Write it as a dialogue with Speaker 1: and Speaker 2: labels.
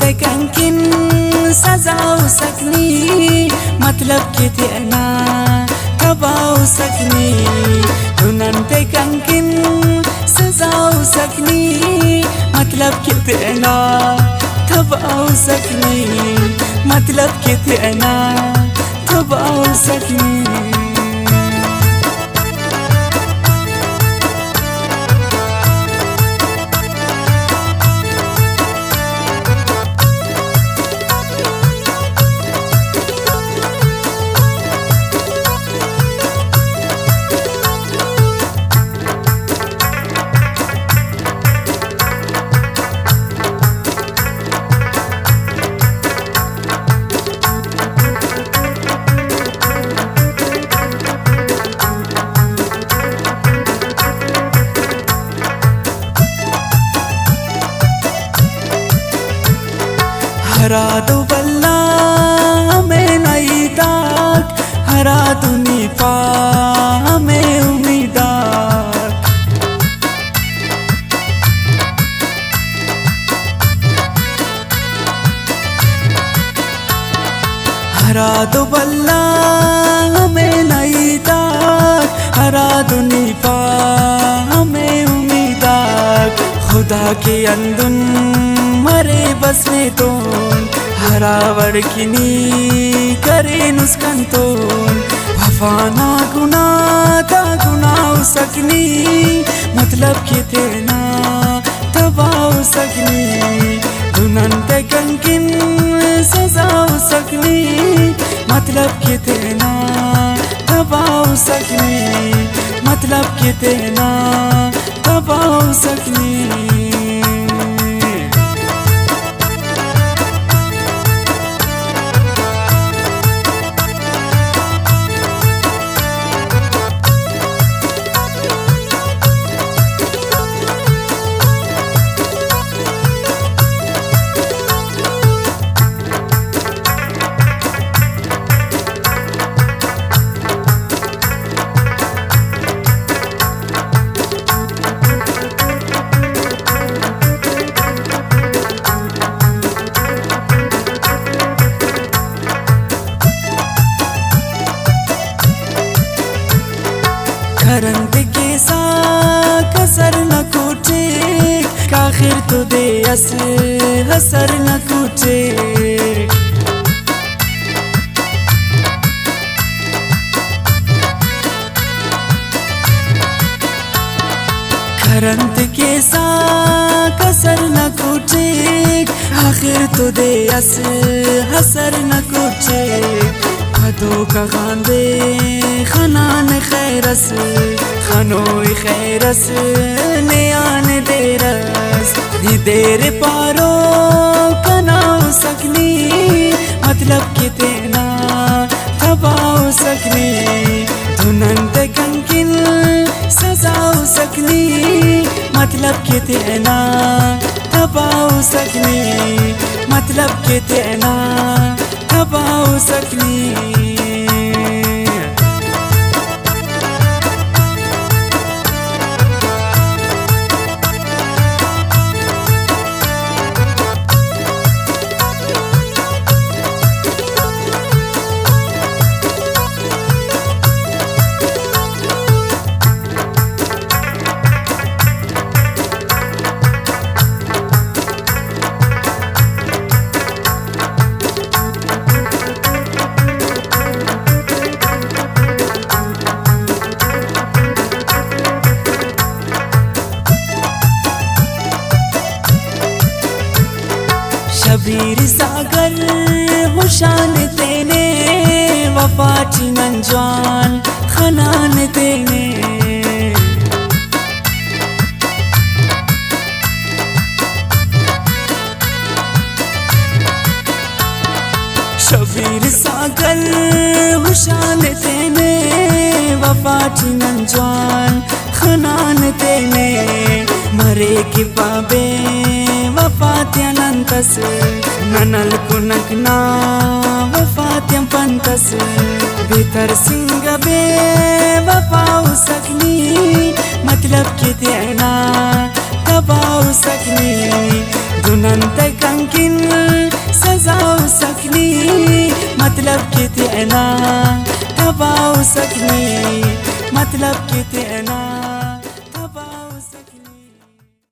Speaker 1: ते कंकिन सजाओ सकनी मतलब के तेना कबाओ सकनी दुनन ते कंकिन सजाओ सकनी मतलब के तेना कबाओ सकनी मतलब के तेना कबाओ सकनी हरा दो बल्ला में नई दाग हरा दो नीपा में उम्मीदार हरा दो बल्ला में नई दाग हरा दो नीपा में उम्मीदार खुदा के अंदुन मरे बस में तो हरावर किनी करे नुस्कान तो वफाना गुनाह सकनी मतलब के तेना तबाओ सकनी दुनन ते कंकिन सजाओ सकनी मतलब के तेना तबाओ सकनी मतलब के तेना तबाओ सकनी करंद के कसर न कूटे काखिर तो दे हसर न कूटे करंद के कसर न कूटे आखिर तो दे हसर न कूटे खदो का गांदे खनान खैरस खनोई खैरस नयान देरस दी देर पारो कनाओ सकनी मतलब के तेना तबाओ सकनी दुनन ते कंकिन सजाओ सकनी मतलब के तेना तबाओ सकनी मतलब के तेना तबाओ सकनी शबीर सागर हुशान तेने वफाची नंजवान खनान तेने शबीर सागर हुशान तेने वफाची नंजवान खनान तेने मरे की पाबे वफात्यानंतस ननल कुनकना वफात्यम पंतस भीतर सिंग बे वफाओ सकनी मतलब के तेना तबाओ सकनी दुनंत कंकिन सजाओ सकनी मतलब कितना दबाओ सकनी मतलब कितना